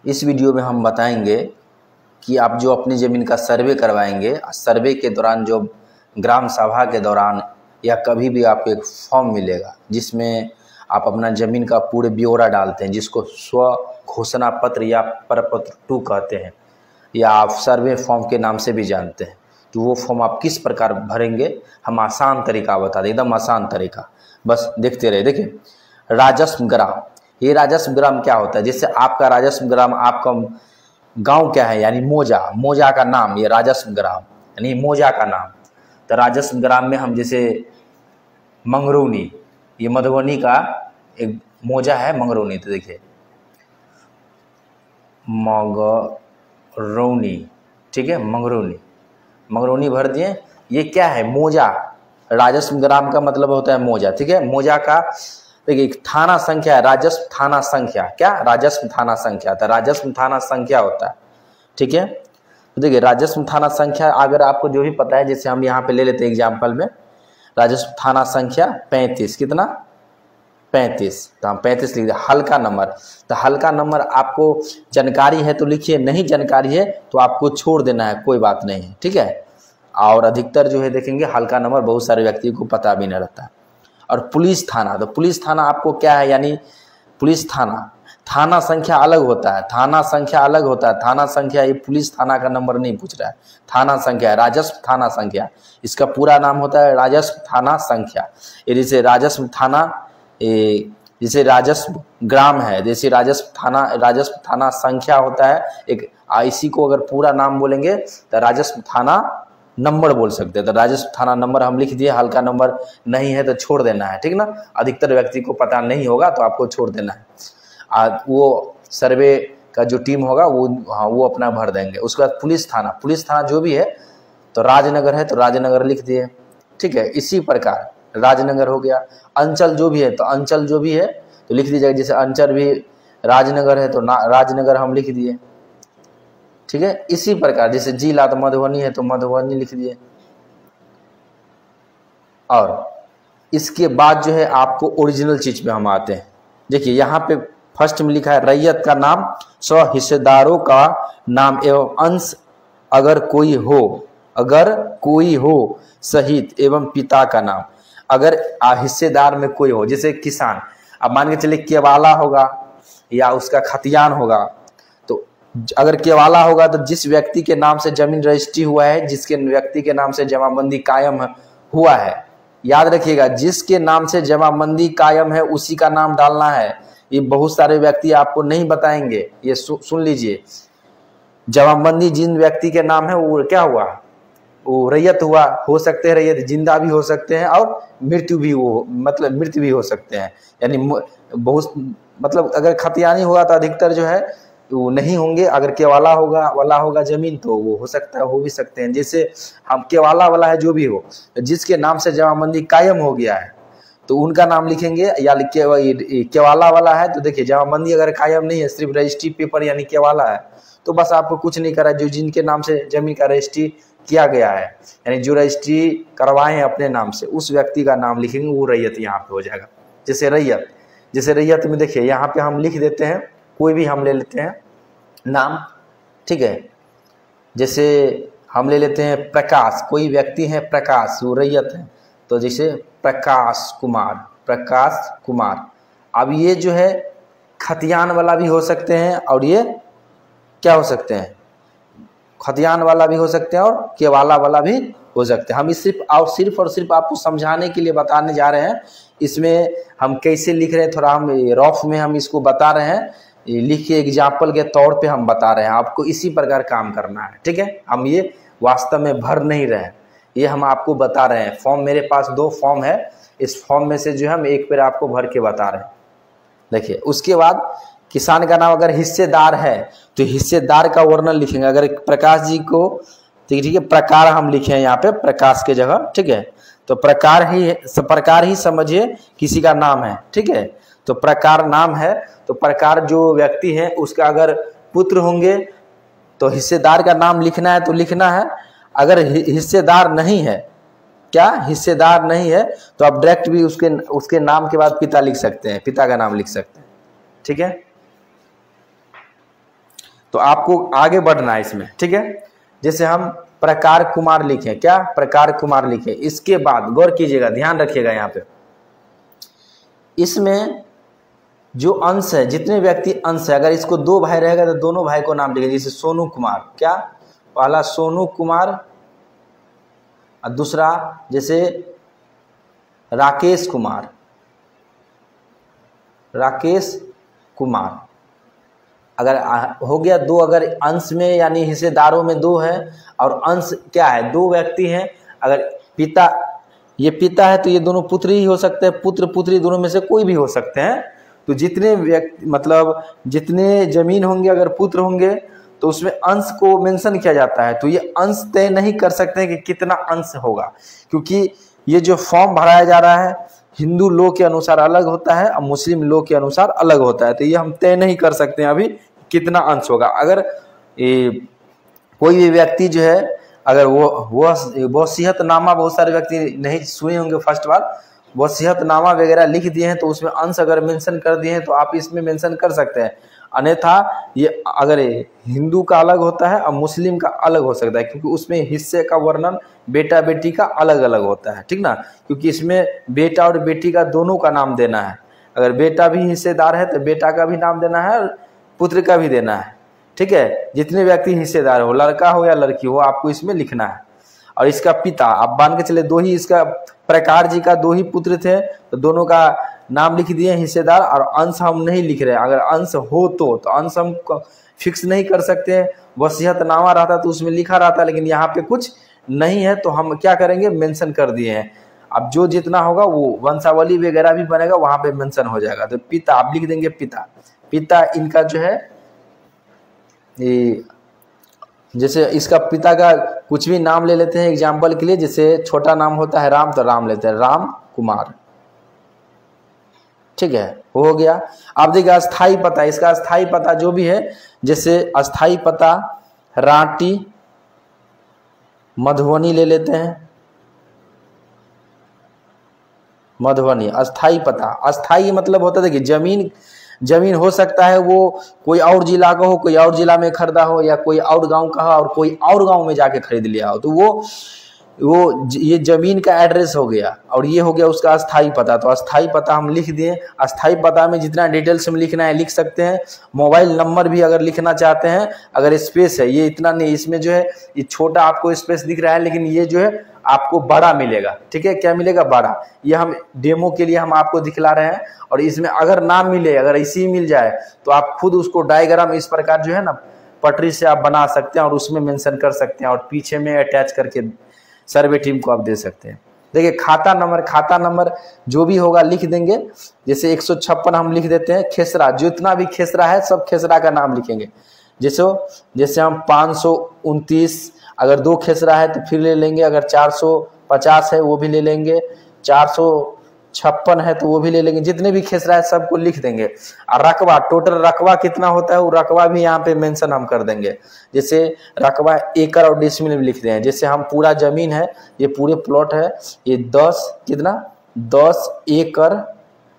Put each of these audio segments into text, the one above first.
इस वीडियो में हम बताएंगे कि आप जो अपनी ज़मीन का सर्वे करवाएंगे, सर्वे के दौरान जो ग्राम सभा के दौरान या कभी भी आपको एक फॉर्म मिलेगा जिसमें आप अपना ज़मीन का पूरे ब्यौरा डालते हैं, जिसको स्व घोषणा पत्र या प्रपत्र 2 कहते हैं, या आप सर्वे फॉर्म के नाम से भी जानते हैं। तो वो फॉर्म आप किस प्रकार भरेंगे, हम आसान तरीका बता दें, एकदम आसान तरीका, बस देखते रहे। देखिए, राजस्व ग्राम, ये राजस्व ग्राम क्या होता है? जैसे आपका राजस्व ग्राम, आपका गांव क्या है, यानी मौजा, मौजा का नाम, ये राजस्व ग्राम यानी मौजा का नाम। तो राजस्व ग्राम में हम जैसे मंगरौनी, ये मधुबनी का एक मौजा है मंगरौनी, तो देखिए मंगरौनी, ठीक है, मंगरौनी, मंगरौनी भर दिए। ये क्या है? मौजा, राजस्व ग्राम का मतलब होता है मौजा, ठीक है। मौजा का देखिए थाना संख्या है, राजस्व थाना संख्या, क्या? राजस्व थाना संख्या, तो राजस्व थाना संख्या होता है, ठीक है। तो देखिए राजस्व थाना संख्या अगर आपको जो भी पता है, जैसे हम यहाँ पे ले लेते हैं एग्जाम्पल में, राजस्व थाना संख्या 35, कितना? 35, तो हम 35 लिख दिया। हल्का नंबर, तो हल्का नंबर आपको जानकारी है तो लिखिए, नहीं जानकारी है तो आपको छोड़ देना है, कोई बात नहीं है, ठीक है। और अधिकतर जो है देखेंगे हल्का नंबर बहुत सारे व्यक्ति को पता भी नहीं रहता है। और पुलिस थाना, तो पुलिस थाना आपको क्या है, यानी पुलिस थाना, थाना संख्या अलग होता है, थाना संख्या अलग होता है, थाना संख्या, ये पुलिस थाना का नंबर नहीं पूछ रहा है, थाना संख्या है, राजस्व थाना संख्या, इसका पूरा नाम होता है राजस्व थाना संख्या। ये जैसे राजस्व थाना, जैसे राजस्व ग्राम है, जैसे राजस्व थाना संख्या होता है एक, इसी को अगर पूरा नाम बोलेंगे तो राजस्व थाना नंबर बोल सकते हैं। तो राजस्व थाना नंबर हम लिख दिए, हल्का नंबर नहीं है तो छोड़ देना है, ठीक ना। अधिकतर व्यक्ति को पता नहीं होगा तो आपको छोड़ देना है। वो सर्वे का जो टीम होगा वो, हाँ, वो अपना भर देंगे। उसके बाद पुलिस थाना जो भी है, तो राजनगर है तो राजनगर लिख दिए, ठीक है। इसी प्रकार राजनगर हो गया। अंचल जो भी है तो अंचल जो भी है तो लिख दीजिएगा, जैसे अंचल भी राजनगर है तो राजनगर हम लिख दिए, ठीक है। इसी प्रकार जैसे जिला तो मधुबनी है तो मधुबनी लिख दिए। और इसके बाद जो है आपको ओरिजिनल चीज में हम आते हैं। देखिए यहाँ पे फर्स्ट में लिखा है रैयत का नाम, स्व हिस्सेदारों का नाम एवं अंश अगर कोई हो सहित एवं पिता का नाम। अगर हिस्सेदार में कोई हो, जैसे किसान, अब मान के चलिए केवाला होगा या उसका खतियान होगा, तो अगर केवाला होगा तो जिस व्यक्ति के नाम से जमीन रजिस्ट्री हुआ है, जिसके व्यक्ति के नाम से जमाबंदी कायम हुआ है, याद रखिएगा, जिसके नाम से जमाबंदी कायम है उसी का नाम डालना है। ये बहुत सारे व्यक्ति आपको नहीं बताएंगे, ये सुन लीजिए। जमाबंदी जिन व्यक्ति के नाम है वो क्या हुआ, वो रैयत हुआ, हो सकते हैं रैयत जिंदा भी हो सकते हैं और मृत्यु भी हो सकते हैं, यानी बहुत, मतलब अगर खतियानी होगा तो अधिकतर जो है वो नहीं होंगे। अगर केवाला होगा जमीन तो वो हो सकता है, हो भी सकते हैं। जैसे हम केवाला वाला है जो भी हो, जिसके नाम से जमाबंदी कायम हो गया है तो उनका नाम लिखेंगे, या केवाला वाला है तो देखिए जमाबंदी अगर कायम नहीं है, सिर्फ रजिस्ट्री पेपर यानी केवाला है, तो बस आपको कुछ नहीं करा, जो जिनके नाम से जमीन का रजिस्ट्री किया गया है, यानी जो रजिस्ट्री करवाए हैं अपने नाम से, उस व्यक्ति का नाम लिखेंगे, वो रैयत यहाँ पे हो जाएगा। जैसे रैयत में देखिए यहाँ पे हम लिख देते हैं, कोई भी हम ले लेते हैं नाम, ठीक है। जैसे हम ले लेते हैं प्रकाश, कोई व्यक्ति है प्रकाश, वो रैयत है, तो जैसे प्रकाश कुमार। अब ये जो है खतियान वाला भी हो सकते हैं और ये क्या हो सकते हैं, खतियान वाला भी हो सकते हैं और केवाला वाला भी हो सकते हैं। हम इस सिर्फ और सिर्फ आपको समझाने के लिए बताने जा रहे हैं। इसमें हम कैसे लिख रहे हैं, थोड़ा हम रफ में हम इसको बता रहे हैं, लिख के एग्जाम्पल के तौर पे हम बता रहे हैं, आपको इसी प्रकार काम करना है, ठीक है। हम ये वास्तव में भर नहीं रहे हैं, ये हम आपको बता रहे हैं। फॉर्म मेरे पास 2 फॉर्म है, इस फॉर्म में से जो है हम एक पेड़ आपको भर के बता रहे हैं। देखिए उसके बाद किसान का नाम अगर हिस्सेदार है तो हिस्सेदार का वर्णन लिखेंगे। अगर प्रकाश जी को, ठीक है, प्रकार हम लिखे हैं यहाँ पे प्रकाश के जगह, ठीक है, तो प्रकार ही समझिए किसी का नाम है, ठीक है। तो प्रकार नाम है, तो प्रकार जो व्यक्ति है उसका अगर पुत्र होंगे तो हिस्सेदार का नाम लिखना है तो लिखना है। अगर हिस्सेदार नहीं है, क्या हिस्सेदार नहीं है, तो आप डायरेक्ट भी उसके नाम के बाद पिता लिख सकते हैं, पिता का नाम लिख सकते हैं, ठीक है। तो आपको आगे बढ़ना है इसमें, ठीक है। जैसे हम प्रकार कुमार लिखें, क्या प्रकार कुमार लिखें, इसके बाद गौर कीजिएगा, ध्यान रखिएगा यहाँ पे, इसमें जो अंश है, जितने व्यक्ति अंश है, अगर इसको 2 भाई रहेगा तो दोनों भाई को नाम लिखेंगे। जैसे सोनू कुमार, क्या पहला सोनू कुमार और दूसरा जैसे राकेश कुमार, राकेश कुमार। अगर हो गया 2, अगर अंश में यानी हिस्सेदारों में 2 है और अंश क्या है 2 व्यक्ति हैं, अगर पिता, ये पिता है तो ये दोनों पुत्र ही हो सकते हैं, पुत्र पुत्री दोनों में से कोई भी हो सकते हैं। तो जितने व्यक्ति मतलब जितने जमीन होंगे, अगर पुत्र होंगे तो उसमें अंश को मेंशन किया जाता है। तो ये अंश तय नहीं कर सकते हैं कि कितना अंश होगा, क्योंकि ये जो फॉर्म भराया जा रहा है हिंदू लॉ के अनुसार अलग होता है और मुस्लिम लॉ के अनुसार अलग होता है। तो ये हम तय नहीं कर सकते हैं अभी कितना अंश होगा। अगर कोई भी व्यक्ति जो है, अगर वो वसीयतनामा, बहुत सारे व्यक्ति नहीं सुने होंगे फर्स्ट बार, वसीयतनामा वगैरह लिख दिए हैं तो उसमें अंश अगर मेंशन कर दिए हैं तो आप इसमें मेंशन कर सकते हैं। अन्यथा ये अगर हिंदू का अलग होता है और मुस्लिम का अलग हो सकता है, क्योंकि उसमें हिस्से का वर्णन बेटा बेटी का अलग अलग होता है, ठीक ना। क्योंकि इसमें बेटा और बेटी का दोनों का नाम देना है। अगर बेटा भी हिस्सेदार है तो बेटा का भी नाम देना है और पुत्र का भी देना है, ठीक है। जितने व्यक्ति हिस्सेदार हो, लड़का हो या लड़की हो, आपको इसमें लिखना है। और इसका पिता, आप मान के चले 2 ही, इसका प्रकार जी का 2 ही पुत्र थे तो दोनों का नाम लिख दिए हिस्सेदार, और अंश हम नहीं लिख रहे हैं। अगर अंश हो तो अंश हम फिक्स नहीं कर सकते हैं। वसीयतनामा रहता तो उसमें लिखा रहता, लेकिन यहाँ पे कुछ नहीं है तो हम क्या करेंगे, मेंशन कर दिए हैं। अब जो जितना होगा वो वंशावली वगैरह भी बनेगा, वहां पे मेंशन हो जाएगा। तो पिता आप लिख देंगे, पिता, पिता इनका जो है ये, जैसे इसका पिता का कुछ भी नाम ले लेते हैं एग्जाम्पल के लिए। जैसे छोटा नाम होता है राम, तो राम लेते हैं, राम कुमार, ठीक है, हो गया। अब देखिए अस्थाई पता, इसका अस्थाई पता जो भी है, जैसे अस्थाई पता रांटी मधुबनी ले लेते हैं, मधुबनी अस्थाई पता। अस्थाई मतलब होता है देखिए जमीन हो सकता है वो कोई और जिला का हो, कोई और जिला में खरीदा हो, या कोई और गांव का हो और कोई और गांव में जाके खरीद लिया हो, तो वो ये जमीन का एड्रेस हो गया और ये हो गया उसका अस्थाई पता। तो अस्थाई पता हम लिख दिए। अस्थाई पता में जितना डिटेल्स में लिखना है लिख सकते हैं। मोबाइल नंबर भी अगर लिखना चाहते हैं, अगर स्पेस है, ये इतना नहीं, इसमें जो है ये छोटा आपको स्पेस दिख रहा है, लेकिन ये जो है आपको बड़ा मिलेगा, ठीक है। क्या मिलेगा, बड़ा। ये हम डेमो के लिए हम आपको दिखला रहे हैं। और इसमें अगर ना मिले, अगर इसी मिल जाए तो आप खुद उसको डायग्राम इस प्रकार जो है ना पटरी से आप बना सकते हैं और उसमें मेंशन कर सकते हैं और पीछे में अटैच करके सर्वे टीम को आप दे सकते हैं। देखिए खाता नंबर जो भी होगा लिख देंगे। जैसे 156 हम लिख देते हैं। खेसरा, जितना भी खेसरा है सब खेसरा का नाम लिखेंगे। जैसे हम 529, अगर 2 खेसरा है तो फिर ले लेंगे। अगर 450 है वो भी ले लेंगे। 456 है तो वो भी ले लेंगे। जितने भी खेसरा है सबको लिख देंगे। और रकबा, टोटल रकबा कितना होता है वो रकबा भी यहाँ पे मेंशन हम कर देंगे। जैसे रकबा एकड़ और डिसमिल में लिख दें। जैसे हम पूरा जमीन है, ये पूरे प्लॉट है, ये 10 एकड़,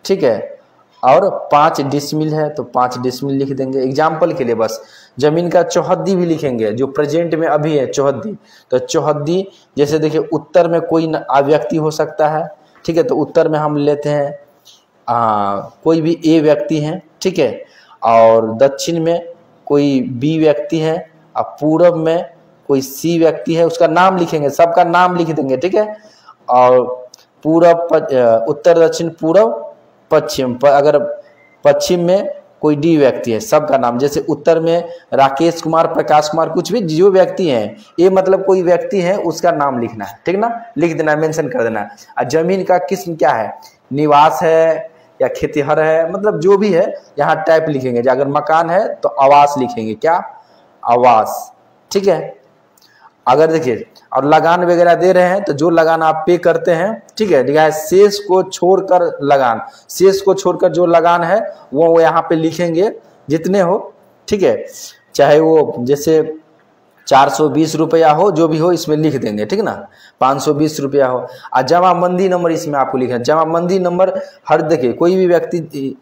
ठीक है, और 5 डिसमिल है तो 5 डिसमिल लिख देंगे एग्जाम्पल के लिए। बस जमीन का चौहद्दी भी लिखेंगे, जो प्रेजेंट में अभी है चौहद्दी। तो चौहद्दी, जैसे देखिए उत्तर में कोई व्यक्ति हो सकता है, ठीक है, तो उत्तर में हम लेते हैं कोई भी ए व्यक्ति है, ठीक है, और दक्षिण में कोई बी व्यक्ति है, और पूरब में कोई सी व्यक्ति है, उसका नाम लिखेंगे, सबका नाम लिख देंगे, ठीक है। और पूरब, उत्तर, दक्षिण, पूरब, पश्चिम, अगर पश्चिम में कोई डी व्यक्ति है, सबका नाम। जैसे उत्तर में राकेश कुमार, प्रकाश कुमार, कुछ भी जो व्यक्ति हैं, ये मतलब कोई व्यक्ति है उसका नाम लिखना है, ठीक ना, लिख देना है, मेंशन कर देना है। और जमीन का किस्म क्या है, निवास है या खेतिहर है, मतलब जो भी है यहाँ टाइप लिखेंगे। अगर मकान है तो आवास लिखेंगे, क्या, आवास, ठीक है। अगर देखिए और लगान वगैरह दे रहे हैं तो जो लगान आप पे करते हैं, ठीक है, शेष को छोड़कर लगान, शेष को छोड़कर जो लगान है वो यहाँ पे लिखेंगे जितने हो, ठीक है, चाहे वो जैसे 420 रुपया हो, जो भी हो इसमें लिख देंगे, ठीक ना, 520 रुपया हो। और जमाबंदी नंबर इसमें आपको लिखना है। जमाबंदी नंबर हर, देखिए कोई भी व्यक्ति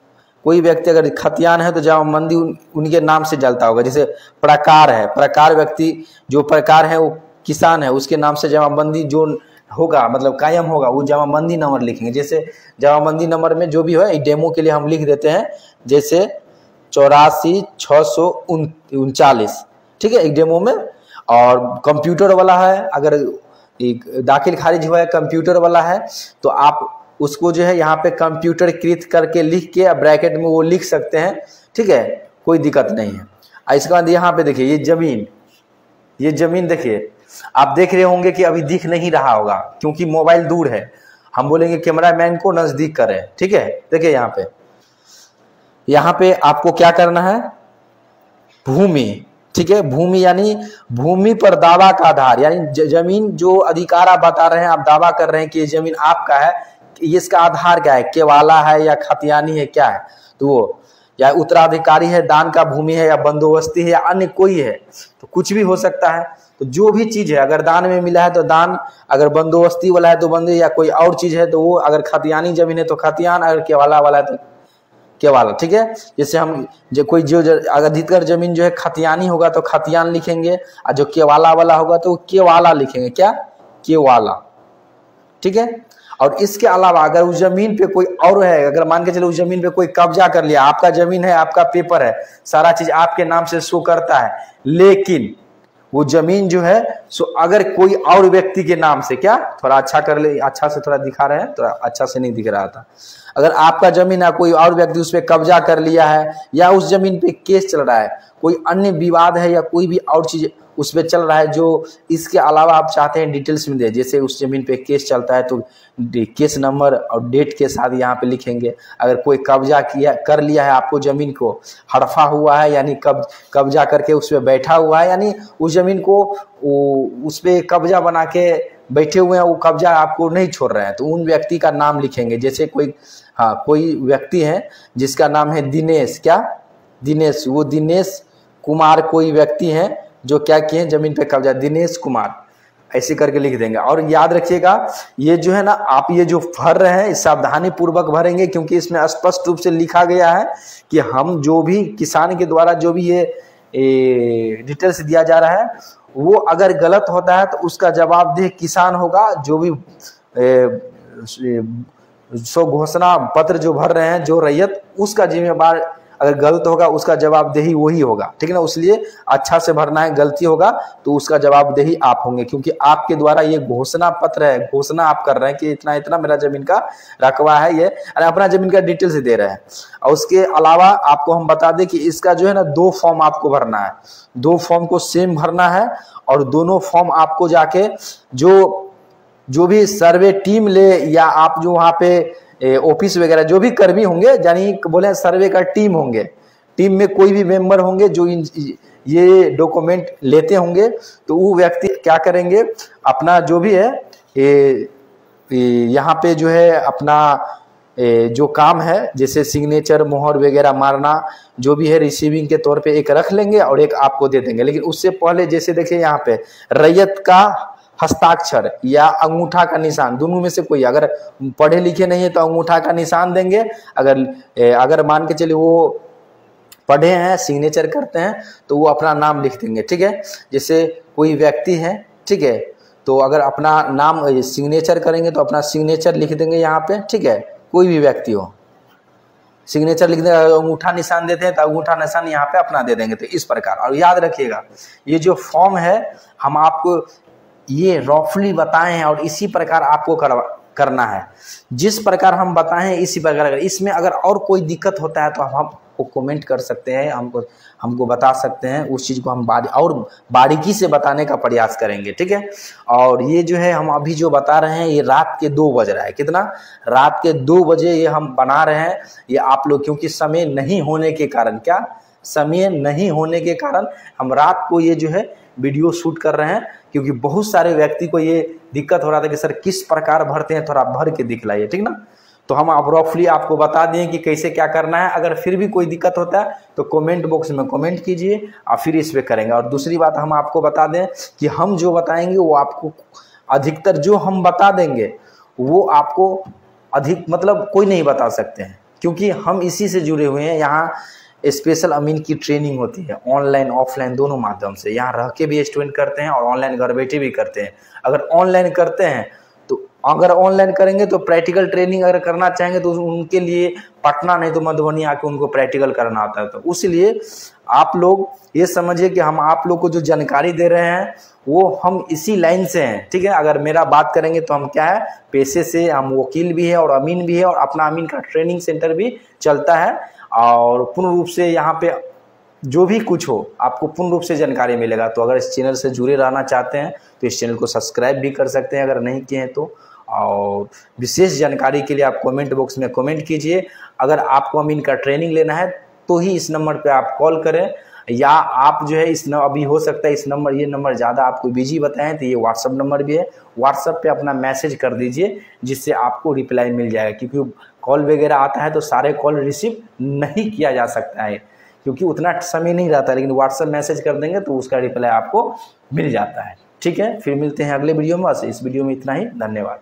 कोई व्यक्ति अगर खतियान है तो जमाबंदी उनके नाम से जलता होगा। जैसे प्रकार है, प्रकार व्यक्ति जो प्रकार है वो किसान है, उसके नाम से जमाबंदी जो होगा मतलब कायम होगा वो जमाबंदी नंबर लिखेंगे। जैसे जमाबंदी नंबर में जो भी है डेमो के लिए हम लिख देते हैं, जैसे 84,639, ठीक है, एक डेमो में। और कंप्यूटर वाला है, अगर दाखिल खारिज हुआ है कंप्यूटर वाला है तो आप उसको जो है यहाँ पे कंप्यूटर कृत करके लिख के ब्रैकेट में वो लिख सकते हैं, ठीक है, कोई दिक्कत नहीं है। इसके बाद यहाँ पे देखिए ये जमीन देखिए, आप देख रहे होंगे कि अभी दिख नहीं रहा होगा क्योंकि मोबाइल दूर है। हम बोलेंगे कैमरामैन को नजदीक करें, ठीक है। देखिए यहाँ पे आपको क्या करना है, भूमि, ठीक है, भूमि यानी भूमि पर दावा का आधार, यानी जमीन जो अधिकार आप बता रहे हैं, आप दावा कर रहे हैं कि ये जमीन आपका है, इसका आधार क्या है, केवाला है या खतियानी है, क्या है, तो वो या उत्तराधिकारी है, दान का भूमि है या बंदोबस्ती है या अन्य कोई है, तो कुछ भी हो सकता है। तो जो भी चीज है, अगर दान में मिला है तो दान, अगर बंदोबस्ती वाला है तो बंदो, या कोई और चीज है तो वो, अगर खतियानी जमीन है तो खतियान, अगर केवाला वाला है तो केवाला, ठीक है। जैसे हम जो कोई जो अधिकतर जमीन जो है खतियानी होगा तो खतियान लिखेंगे, और जो केवाला वाला होगा तो केवाला लिखेंगे, क्या, केवाला, ठीक है। और इसके अलावा अगर उस जमीन पे कोई और है, अगर मान के चलो उस जमीन पे कोई कब्जा कर लिया, आपका जमीन है, आपका पेपर है, सारा चीज आपके नाम से शो करता है, लेकिन वो जमीन जो है सो अगर कोई और व्यक्ति के नाम से, क्या, थोड़ा अच्छा कर ले, अच्छा से थोड़ा दिखा रहे हैं, थोड़ा अच्छा से नहीं दिख रहा था। अगर आपका जमीन है, कोई और व्यक्ति उस पर कब्जा कर लिया है, या उस जमीन पे केस चल रहा है, कोई अन्य विवाद है या कोई भी और चीज उस पर चल रहा है जो इसके अलावा आप चाहते हैं डिटेल्स में दे, जैसे उस जमीन पे केस चलता है तो केस नंबर और डेट के साथ यहाँ पे लिखेंगे। अगर कोई कब्जा कर लिया है, आपको जमीन को हड़फा हुआ है, यानी कब्जा करके उस पर बैठा हुआ है, यानी उस जमीन को उस पर कब्जा बना के बैठे हुए हैं, वो कब्जा आपको नहीं छोड़ रहे हैं, तो उन व्यक्ति का नाम लिखेंगे। जैसे कोई व्यक्ति है जिसका नाम है दिनेश, क्या, दिनेश, वो दिनेश कुमार कोई व्यक्ति है जो क्या किए जमीन पे कब्जा, दिनेश कुमार, ऐसे करके लिख देंगे। और याद रखिएगा ये जो है ना, आप ये जो भर रहे हैं सावधानी पूर्वक भरेंगे, क्योंकि इसमें स्पष्ट रूप से लिखा गया है कि हम जो भी किसान के द्वारा जो भी ये डिटेल्स दिया जा रहा है, वो अगर गलत होता है तो उसका जवाबदेह किसान होगा, जो भी सो घोषणा पत्र जो भर रहे हैं, जो रैयत, उसका जिम्मेवार अगर गलत होगा उसका जवाबदेही वही होगा, ठीक है ना। इसलिए अच्छा से भरना है, गलती होगा तो उसका जवाबदेही आप होंगे, क्योंकि आपके द्वारा ये घोषणा पत्र है, घोषणा आप कर रहे हैं कि इतना इतना मेरा जमीन का रकबा है, ये अपना जमीन का डिटेल से दे रहे हैं। और उसके अलावा आपको हम बता दें कि इसका जो है ना 2 फॉर्म आपको भरना है, 2 फॉर्म को सेम भरना है, और दोनों फॉर्म आपको जाके जो भी सर्वे टीम ले, या आप जो वहाँ पे ऑफिस वगैरह जो भी कर्मी होंगे, यानी बोले सर्वे का टीम होंगे, टीम में कोई भी मेंबर होंगे जो ये डॉक्यूमेंट लेते होंगे, तो वो व्यक्ति क्या करेंगे, अपना जो भी है यहाँ पे जो है अपना जो काम है, जैसे सिग्नेचर मोहर वगैरह मारना जो भी है, रिसीविंग के तौर पे एक रख लेंगे और एक आपको दे देंगे। लेकिन उससे पहले जैसे देखिए यहाँ पे रैयत का हस्ताक्षर या अंगूठा का निशान, दोनों में से कोई, अगर पढ़े लिखे नहीं है तो अंगूठा का निशान देंगे, अगर मान के चलिए वो पढ़े हैं, सिग्नेचर करते हैं, तो वो अपना नाम लिख देंगे, ठीक है। जैसे कोई व्यक्ति है, ठीक है, तो अगर अपना नाम सिग्नेचर करेंगे तो अपना सिग्नेचर लिख देंगे यहाँ पे, ठीक है, कोई भी व्यक्ति हो सिग्नेचर लिख देंगे। अंगूठा निशान देते हैं तो अंगूठा निशान यहाँ पे अपना दे देंगे। तो इस प्रकार, और याद रखिएगा ये जो फॉर्म है हम आपको ये रफली बताए हैं, और इसी प्रकार आपको करना है, जिस प्रकार हम बताए हैं इसी प्रकार। इसमें अगर और कोई दिक्कत होता है तो हम कमेंट कर सकते हैं, हमको बता सकते हैं, उस चीज़ को हम बारीकी से बताने का प्रयास करेंगे, ठीक है। और ये जो है हम अभी जो बता रहे हैं ये रात के 2 बज रहा है, कितना, रात के 2 बजे ये हम बना रहे हैं। ये आप लोग क्योंकि समय नहीं होने के कारण, क्या, समय नहीं होने के कारण हम रात को ये जो है वीडियो शूट कर रहे हैं, क्योंकि बहुत सारे व्यक्ति को ये दिक्कत हो रहा था कि सर किस प्रकार भरते हैं, थोड़ा भर के दिखलाइए, ठीक ना। तो हम रफली आपको बता दें कि कैसे क्या करना है। अगर फिर भी कोई दिक्कत होता है तो कमेंट बॉक्स में कमेंट कीजिए और फिर इस पे करेंगे। और दूसरी बात हम आपको बता दें कि हम जो बताएंगे वो आपको अधिकतर जो हम बता देंगे वो आपको अधिक मतलब कोई नहीं बता सकते हैं, क्योंकि हम इसी से जुड़े हुए हैं। यहाँ स्पेशल अमीन की ट्रेनिंग होती है ऑनलाइन ऑफलाइन दोनों माध्यम से। यहाँ रह के भी स्टूडेंट करते हैं और ऑनलाइन घर बैठे भी करते हैं। अगर ऑनलाइन करते हैं तो अगर ऑनलाइन करेंगे तो प्रैक्टिकल ट्रेनिंग अगर करना चाहेंगे तो उनके लिए पटना नहीं तो मधुबनी आके उनको प्रैक्टिकल करना होता है। तो इसलिए आप लोग ये समझिए कि हम आप लोग को जो जानकारी दे रहे हैं वो हम इसी लाइन से हैं, ठीक है। अगर मेरा बात करेंगे तो हम क्या है, पेशे से हम वकील भी है और अमीन भी है, और अपना अमीन का ट्रेनिंग सेंटर भी चलता है। और पूर्ण रूप से यहाँ पे जो भी कुछ हो आपको पूर्ण रूप से जानकारी मिलेगा। तो अगर इस चैनल से जुड़े रहना चाहते हैं तो इस चैनल को सब्सक्राइब भी कर सकते हैं अगर नहीं किए हैं तो। और विशेष जानकारी के लिए आप कमेंट बॉक्स में कमेंट कीजिए। अगर आपको अमीन का ट्रेनिंग लेना है तो ही इस नंबर पे आप कॉल करें, या आप जो है अभी हो सकता है ये नंबर ज़्यादा आपको बिजी बताएं तो ये व्हाट्सअप नंबर भी है, व्हाट्सअप पे अपना मैसेज कर दीजिए जिससे आपको रिप्लाई मिल जाएगा। क्योंकि कॉल वगैरह आता है तो सारे कॉल रिसीव नहीं किया जा सकता है क्योंकि उतना समय नहीं रहता, लेकिन व्हाट्सअप मैसेज कर देंगे तो उसका रिप्लाई आपको मिल जाता है, ठीक है। फिर मिलते हैं अगले वीडियो में। बस इस वीडियो में इतना ही, धन्यवाद।